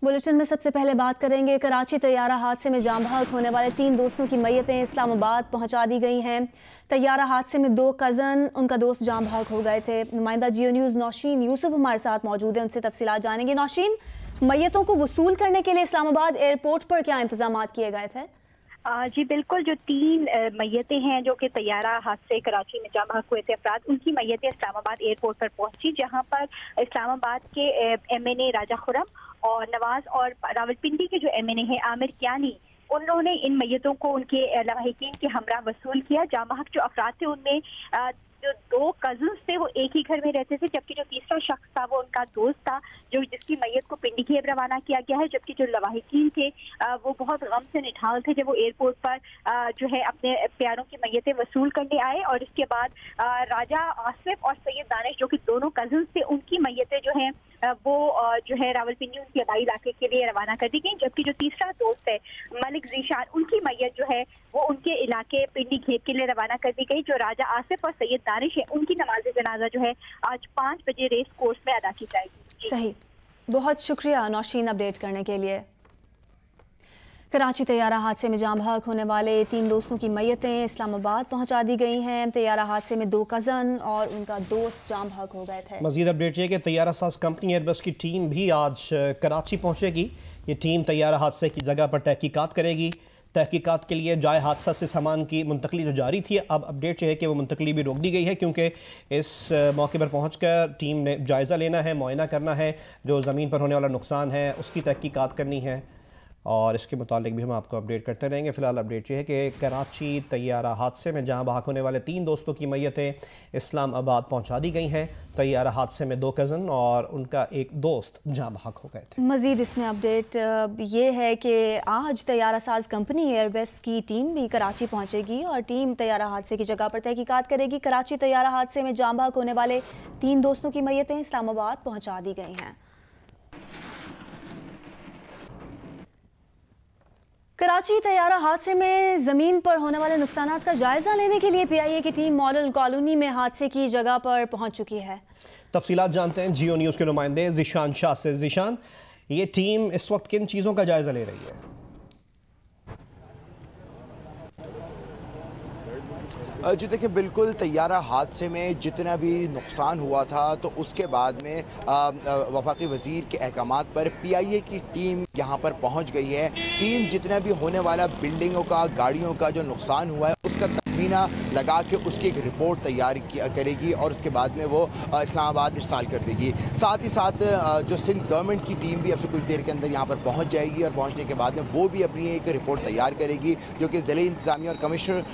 Bulletin में सबसे पहले बात करेंगे कराची तैयारा हादसे में जान बहक होने वाले 3 दोस्तों की मैयतें इस्लामाबाद पहुंचा दी गई हैं। तैयारा हादसे में 2 कज़न उनका दोस्त जान बहक हो गए थे। नुमाइंदा जियो न्यूज़ नौशीन यूसुफ हमारे साथ मौजूद है, उनसे तफसीलात जानेंगे। नौशीन, मैयतों को वसूल करने के लिए इस्लामाबाद एयरपोर्ट पर क्या इंतजाम किए गए थे? जी बिल्कुल, जो 3 मैयतें हैं जो कि तैयारा हादसे कराची में जान बहक हुए थे अफराद, उनकी मैयतें इस्लामाबाद एयरपोर्ट पर पहुंची, जहां पर इस्लामाबाद के MNA राजा खुरम और नवाज और रावलपिंडी के जो MNA हैं आमिर कियानी, उन्होंने इन मैयतों को उनके लवाहिकीन के हमरा वसूल किया। जान बहक जो अफराद थे उनमें जो 2 कजन्स थे वो एक ही घर में रहते थे, जबकि जो तीसरा शख्स था वो उनका दोस्त था जो जिसकी मैयत को पिंडी खेब रवाना किया गया है। जबकि जो लवाहिकीन थे वो बहुत गम से निठाल थे जब वो एयरपोर्ट पर जो है अपने प्यारों की मैयतें वसूल करने आए, और इसके बाद राजा आसिफ और सैयद दानिश जो कि दोनों कजन्स थे, उनकी मैयतें जो हैं वो जो है रावलपिंडी उनके आबाई इलाके के लिए रवाना कर दी गई। जबकि जो तीसरा दोस्त है मलिक ज़ीशान, उनकी मैयत जो है वो उनके इलाके पिंडी खेब के लिए रवाना कर दी गई। जो राजा आसिफ और सैयद दानिश है उनकी नमाज जनाजा जो है आज 5 बजे रेस कोर्स में अदा की जाएगी। सही, बहुत शुक्रिया नौशीन अपडेट करने के लिए। कराची तैयारा हादसे में जान बहक होने वाले 3 दोस्तों की मैयतें इस्लामाबाद पहुंचा दी गई हैं। तैयारा हादसे में 2 कज़न और उनका दोस्त जान बहक हो गए थे। मज़ीद अपडेट ये कि तैयारा साज कंपनी एयरबस की टीम भी आज कराची पहुंचेगी। ये टीम तैयारा हादसे की जगह पर तहकीकात करेगी। तहकीकात के लिए जाए हादसा से सामान की मुंतकली जो जारी थी, अब अपडेट ये है कि वो मुंतकली भी रोक दी गई है, क्योंकि इस मौके पर पहुंचकर टीम ने जायज़ा लेना है, मुआयना करना है, जो ज़मीन पर होने वाला नुकसान है उसकी तहकीकात करनी है, और इसके मुतालिक भी हम आपको अपडेट करते रहेंगे। फ़िलहाल अपडेट ये है कि कराची तैयारा हादसे में जहां बहक होने वाले 3 दोस्तों की मैयतें इस्लामाबाद पहुंचा दी गई हैं। तैयारा हादसे में 2 कज़न और उनका एक दोस्त जहां बहक हो गए थे। मज़ीद इसमें अपडेट ये है कि आज तैयारा साज कंपनी एयरबस की टीम भी कराची पहुंचेगी और टीम तैयारा हादसे की जगह पर तहकीकात करेगी। कराची तैयारा हादसे में जान बहक होने वाले 3 दोस्तों की मैयतें इस्लामाबाद पहुँचा दी गई हैं। कराची तैयारा हादसे में ज़मीन पर होने वाले नुकसानात का जायज़ा लेने के लिए PIA की टीम मॉडल कॉलोनी में हादसे की जगह पर पहुंच चुकी है। तफसीलात जानते हैं जियो न्यूज़ के नुमाइंदे ज़ीशान शाह से। ज़ीशान, ये टीम इस वक्त किन चीज़ों का जायज़ा ले रही है? जी देखिए, बिल्कुल तैयारा हादसे में जितना भी नुकसान हुआ था तो उसके बाद में वफाकी वज़ीर के अहकामात पर PIA की टीम यहाँ पर पहुँच गई है। टीम जितना भी होने वाला बिल्डिंगों का, गाड़ियों का जो नुकसान हुआ है उसका तखमीना लगा के उसकी एक रिपोर्ट तैयार करेगी और उसके बाद में वो इस्लामाबाद इरसाल कर देगी। साथ ही साथ जो सिंध गवर्नमेंट की टीम भी अब से कुछ देर के अंदर यहाँ पर पहुँच जाएगी और पहुँचने के बाद में वो भी अपनी एक रिपोर्ट तैयार करेगी, जो कि ज़िले इंतज़ामिया और कमिश्नर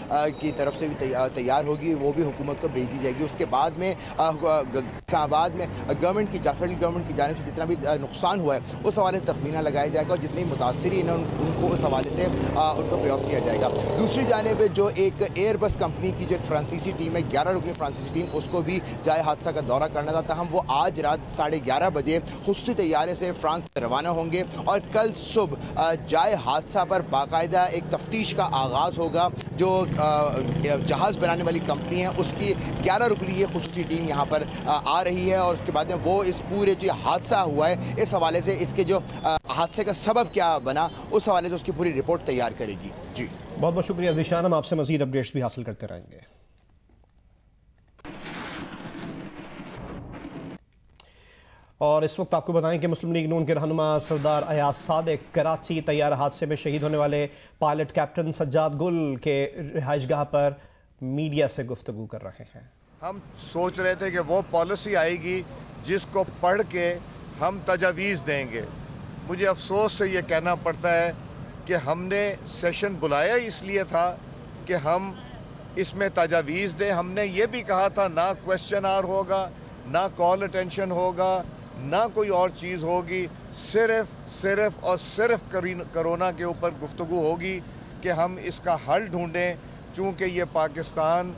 की तरफ से भी तैयार होगी, वो भी हुकूमत को भेज दी जाएगी। उसके बाद में इस्लामाबाद में गवर्नमेंट की फेडरल गवर्नमेंट की जानिब से जितना भी नुकसान हुआ है उस हवाले से तखमीना लगाया जाएगा और जितनी मुतासरीन हैं उनको उस हवाले से उनको पे ऑफ किया जाएगा। दूसरी जानिब जो एक एयरबस कंपनी की जो एक फ्रांसीसी टीम है, 11 रुकनी फ्रांसीसी टीम, उसको भी जाए हादसा का दौरा करना था। हम वो आज रात 11:30 बजे खुसूसी तैयारे से फ्रांस से रवाना होंगे और कल सुबह जाए हादसा पर बाकायदा एक तफ्तीश का आगाज़ होगा। जो जहाज़ बनाने वाली कंपनी है उसकी 11 रुकनी ये खुसूसी टीम यहाँ पर आ रही है और उसके बाद में वो इस पूरे जो हादसा हुआ है इस हवाले से, इसके जो हादसे का सबब क्या बना उस हवाले से उसकी पूरी रिपोर्ट तैयार करेगी। जी बहुत बहुत शुक्रिया ज़ीशान, हम आपसे मज़ीद अपडेट्स भी हासिल करते रहेंगे। और इस वक्त आपको बताएं कि मुस्लिम लीग नून के रहनुमा सरदार अयाज सादिक कराची तैयारा हादसे में शहीद होने वाले पायलट कैप्टन सज्जाद गुल के रिहाइशगाह पर मीडिया से गुफ्तगू कर रहे हैं। हम सोच रहे थे कि वो पॉलिसी आएगी जिसको पढ़ के हम तजावीज़ देंगे। मुझे अफसोस से ये कहना पड़ता है कि हमने सेशन बुलाया इसलिए था कि हम इसमें तजावीज़ दें। हमने ये भी कहा था ना क्वेश्चन आवर होगा, ना कॉल अटेंशन होगा, ना कोई और चीज़ होगी, सिर्फ और सिर्फ कोरोना के ऊपर गुफ्तगू होगी कि हम इसका हल ढूंढें, चूँकि ये पाकिस्तान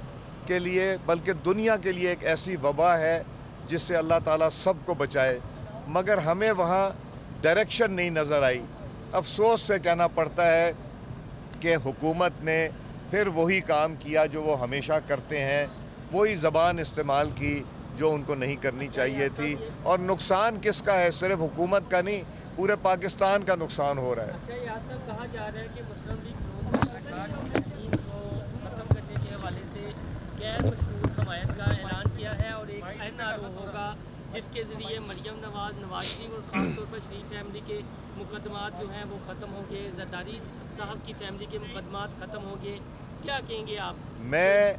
के लिए बल्कि दुनिया के लिए एक ऐसी वबा है जिससे अल्लाह ताला सबको बचाए। मगर हमें वहाँ डायरेक्शन नहीं नज़र आई। अफसोस से कहना पड़ता है कि हुकूमत ने फिर वही काम किया जो वो हमेशा करते हैं, वही ज़बान इस्तेमाल की जो उनको नहीं करनी चाहिए थी। और नुकसान किसका है? सिर्फ हुकूमत का नहीं, पूरे पाकिस्तान का नुकसान हो रहा है। अच्छा, ये आसर कहा जा रहा है कि मुस्लिम लीग नून ने 18 तहरीम को ख़त्म करने के हवाले से गैर मशरूत हमायत का ऐलान किया है और एक NRO होगा जिसके ज़रिए मरियम नवाज़, नवाज शरीफ और ख़ास तौर पर शरीफ फैमिली के मुकदमात जो हैं वो ख़त्म होंगे, जरदारी साहब की फैमिली के मुकदमात ख़त्म होंगे। क्या कहेंगे आप? मैं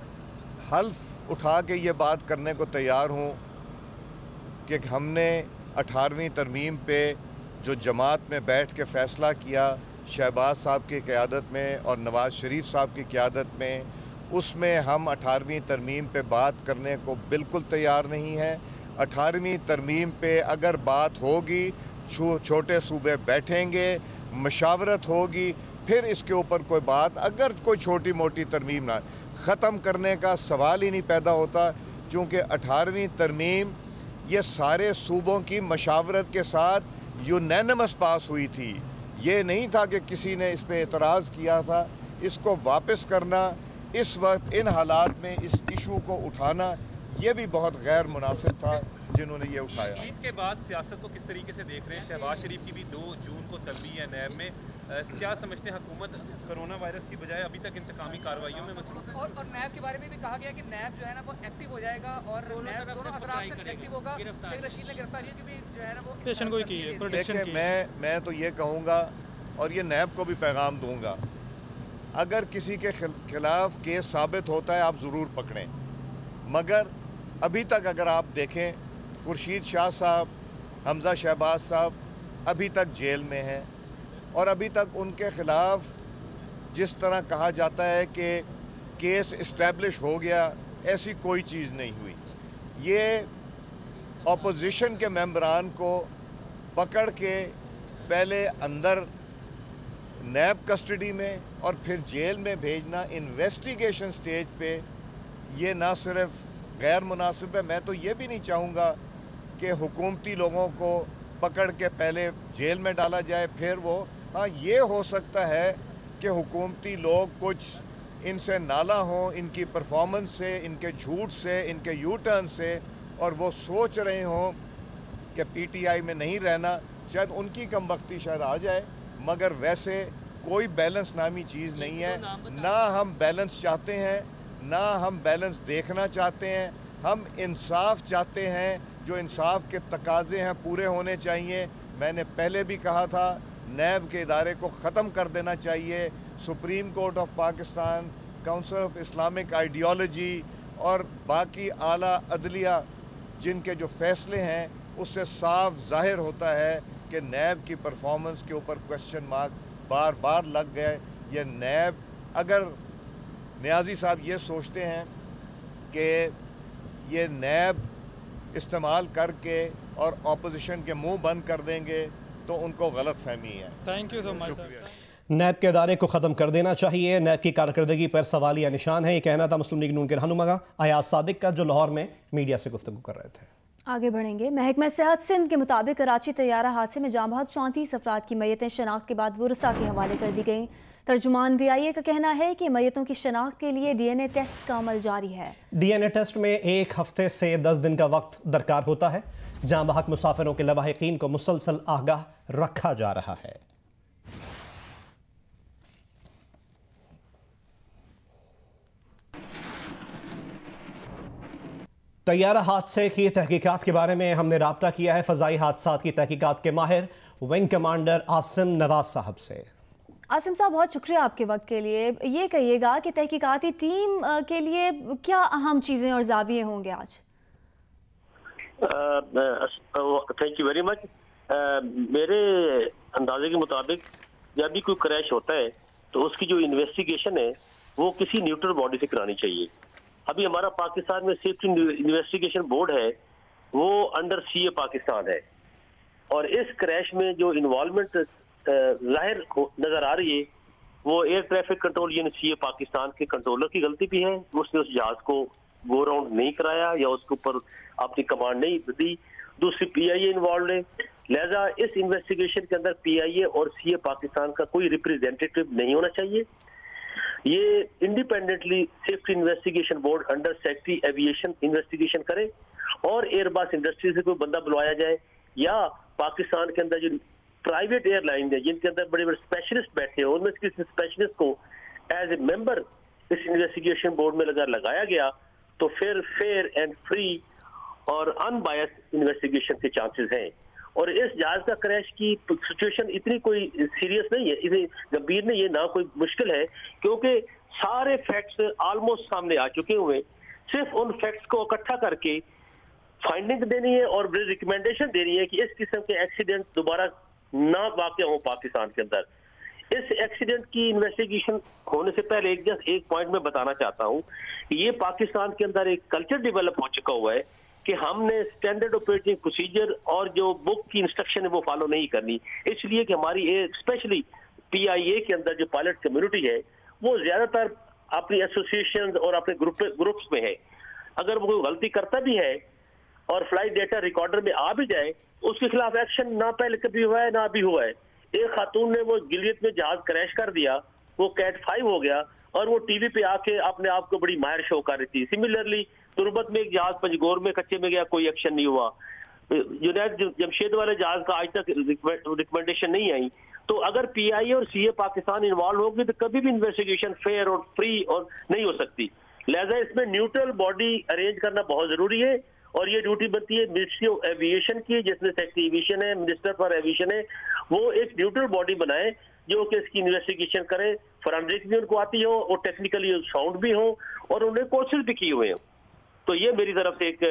हल्फ उठा के ये बात करने को तैयार हूँ कि हमने 18वीं तरमीम पे जो जमात में बैठ के फ़ैसला किया शहबाज साहब की क़यादत में और नवाज़ शरीफ साहब की क़यादत में, उसमें हम 18वीं तरमीम पे बात करने को बिल्कुल तैयार नहीं है। 18वीं तरमीम पे अगर बात होगी, छोटे सूबे बैठेंगे, मशावरत होगी, फिर इसके ऊपर कोई बात, अगर कोई छोटी मोटी तरमीम ना, ख़त्म करने का सवाल ही नहीं पैदा होता, क्योंकि 18वीं तरमीम ये सारे सूबों की मशावरत के साथ यूनैनिमस पास हुई थी। ये नहीं था कि किसी ने इस पर एतराज़ किया था। इसको वापस करना इस वक्त इन हालात में इस इशू को उठाना ये भी बहुत गैर मुनासिब था जिन्होंने ये उठाया। ईद के बाद सियासत को किस तरीके से देख रहे हैं? शहबाज शरीफ की भी 2 जून को तलबी है नैब में, क्या समझते हैं हुकूमत कोरोना वायरस की बजाय अभी तक इंतकामी कार्रवाइयों में मसरूफ है? और नैब के बारे में भी कहा गया कि नैब जो है ना वो एक्टिव हो जाएगा और नैब दोनों अतराफ से एक्टिव होगा। शेख रशीद ने गिरफ्तारियों की भी जो है ना वो पेशन गोई की है। देखिए, मैं तो ये कहूँगा और ये नैब को भी पैगाम दूँगा, अगर किसी के खिलाफ केस साबित होता है आप ज़रूर पकड़ें, मगर अभी तक अगर आप देखें खुर्शीद शाह साहब, हमज़ा शहबाज साहब अभी तक जेल में हैं और अभी तक उनके ख़िलाफ़ जिस तरह कहा जाता है कि केस इस्टेब्लिश हो गया, ऐसी कोई चीज़ नहीं हुई। ये अपोजिशन के मेंबरान को पकड़ के पहले अंदर नैब कस्टडी में और फिर जेल में भेजना इन्वेस्टिगेशन स्टेज पे, ये ना सिर्फ गैर मुनासिब है, मैं तो ये भी नहीं चाहूँगा कि हुकूमती लोगों को पकड़ के पहले जेल में डाला जाए फिर वो, हाँ ये हो सकता है कि हुकूमती लोग कुछ इनसे नाला हों, इनकी परफॉर्मेंस से, इनके झूठ से, इनके यू टर्न से, और वो सोच रहे हों कि PTI में नहीं रहना, शायद उनकी कमबख्ती शायद आ जाए, मगर वैसे कोई बैलेंस नामी चीज़ नहीं है। ना हम बैलेंस चाहते हैं, ना हम बैलेंस देखना चाहते हैं। हम इंसाफ चाहते हैं, जो इंसाफ के तकाजे हैं पूरे होने चाहिए। मैंने पहले भी कहा था नैब के इदारे को ख़त्म कर देना चाहिए। Supreme court of Pakistan, council of Islamic ideology और बाकी आला अदलिया जिनके जो फ़ैसले हैं उससे साफ ज़ाहिर होता है कि नैब की परफॉर्मेंस के ऊपर क्वेश्चन मार्क बार बार लग गए। ये नैब, अगर नियाज़ी साहब ये सोचते हैं कि ये नैब इस्तेमाल करके और अपोजिशन के मुंह बंद कर देंगे तो उनको गलत फहमी है। Thank you so much. NAB के अदारे को ख़त्म कर देना चाहिए। नैब की कारकर्दगी पर सवालिया निशान है, ये कहना था मुस्लिम लीग नून के रहनुमा अयाज सादिक का, जो लाहौर में मीडिया से गुफ्तगू कर रहे थे। आगे बढ़ेंगे। महकमा सेहत सिंध के मुताबिक कराची तैयारा हादसे में जाँ बहक 34 अफराद की मैयतें शनाख्त के बाद वुरसा के हवाले कर दी गईं। तर्जुमान BIA का कहना है कि मैयतों की शनाख्त के लिए DNA टेस्ट का अमल जारी है। DNA टेस्ट में 1 हफ्ते से 10 दिन का वक्त दरकार होता है। जाँ बहक मुसाफिरों के लवाहिकीन को मुसलसल आगाह रखा जा रहा है। तैयारा हादसे की तहकीकात के बारे में हमने राब्ता किया है फ़ज़ाई हादसात की तहकीकात के माहिर विंग कमांडर आसिम नवाज साहब से। आसिम साहब, बहुत शुक्रिया आपके वक्त के लिए। ये कहिएगा कि तहकीकाती टीम के लिए क्या अहम चीज़ें और ज़ाविये होंगे आज? Thank you very much. मेरे अंदाजे के मुताबिक जब भी कोई क्रैश होता है तो उसकी जो इन्वेस्टिगेशन है वो किसी न्यूट्रल बॉडी से करानी चाहिए। अभी हमारा पाकिस्तान में सेफ्टी इन्वेस्टिगेशन बोर्ड है, वो अंडर CA पाकिस्तान है, और इस क्रैश में जो इन्वॉल्वमेंट जाहिर नजर आ रही है वो air traffic control unit CA Pakistan के कंट्रोलर की गलती भी है। उसने उस जहाज को गो राउंड नहीं कराया या उसके ऊपर अपनी कमांड नहीं दी। दूसरी PIA इन्वॉल्व है, लिहाजा इस इन्वेस्टिगेशन के अंदर PIA और CA पाकिस्तान का कोई रिप्रेजेंटेटिव नहीं होना चाहिए। ये independently safety investigation board under secretary aviation investigation करे और एयरबस इंडस्ट्री से कोई बंदा बुलवाया जाए, या पाकिस्तान के अंदर जो प्राइवेट एयरलाइन है जिनके अंदर बड़े बड़े स्पेशलिस्ट बैठे हैं, उनमें से किसी स्पेशलिस्ट को एज ए मेंबर इस इन्वेस्टिगेशन बोर्ड में लगाया गया तो फिर फेयर एंड फ्री और अनबायस्ड इन्वेस्टिगेशन के चांसेस हैं। और इस जहाज का क्रैश की सिचुएशन इतनी कोई सीरियस नहीं है, इतनी गंभीर नहीं है, ना कोई मुश्किल है, क्योंकि सारे फैक्ट्स ऑलमोस्ट सामने आ चुके हुए। सिर्फ उन फैक्ट्स को इकट्ठा करके फाइंडिंग देनी है और रिकमेंडेशन देनी है कि इस किस्म के एक्सीडेंट दोबारा ना वाक़या हो पाकिस्तान के अंदर। इस एक्सीडेंट की इन्वेस्टिगेशन होने से पहले एक पॉइंट में बताना चाहता हूं कि ये पाकिस्तान के अंदर एक कल्चर डेवलप हो चुका हुआ है कि हमने स्टैंडर्ड ऑपरेटिंग प्रोसीजर और जो बुक की इंस्ट्रक्शन है वो फॉलो नहीं करनी, इसलिए कि हमारी स्पेशली PIA के अंदर जो पायलट कम्युनिटी है वो ज्यादातर अपनी एसोसिएशन और अपने ग्रुप्स में है। अगर वो कोई गलती करता भी है और फ्लाइट डेटा रिकॉर्डर में आ भी जाए, उसके खिलाफ एक्शन ना पहले कभी हुआ है ना अभी हुआ है। एक खातून ने वो गिलियत में जहाज क्रैश कर दिया, वो कैट 5 हो गया और वो टीवी पे आके अपने आप को बड़ी माहिर शो कर रही थी। सिमिलरली तुरबत में एक जहाज पंजगोर में कच्चे में गया, कोई एक्शन नहीं हुआ। यूनाइटेड जमशेद वाले जहाज का आज तक रिकमेंडेशन नहीं आई। तो अगर PIA और CA पाकिस्तान इन्वॉल्व होगी तो कभी भी इन्वेस्टिगेशन फेयर और फ्री और नहीं हो सकती। लिहाजा इसमें न्यूट्रल बॉडी अरेंज करना बहुत जरूरी है और ये ड्यूटी बनती है मिनिस्ट्री ऑफ एविएशन की, जिसमें सेक्रेटरी एविएशन है, मिनिस्टर फॉर एविएशन है, वो एक न्यूट्रल बॉडी बनाए जो कि इसकी इन्वेस्टिगेशन करे, फॉरेंसिक भी उनको आती हो और टेक्निकली साउंड भी हो और उन्हें कोशिश भी की हुए हो। तो ये मेरी तरफ से एक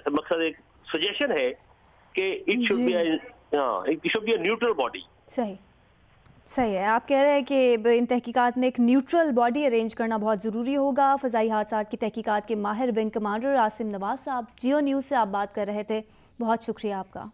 मकसद, एक सजेशन है कि it should be a neutral body. सही है। आप कह रहे हैं कि इन तहकीकात में एक न्यूट्रल बॉडी अरेंज करना बहुत ज़रूरी होगा। फ़ज़ाई हादसात की तहकीकात के माहिर विंग कमांडर आसिम नवाज साहब, जियो न्यूज़ से आप बात कर रहे थे, बहुत शुक्रिया आपका।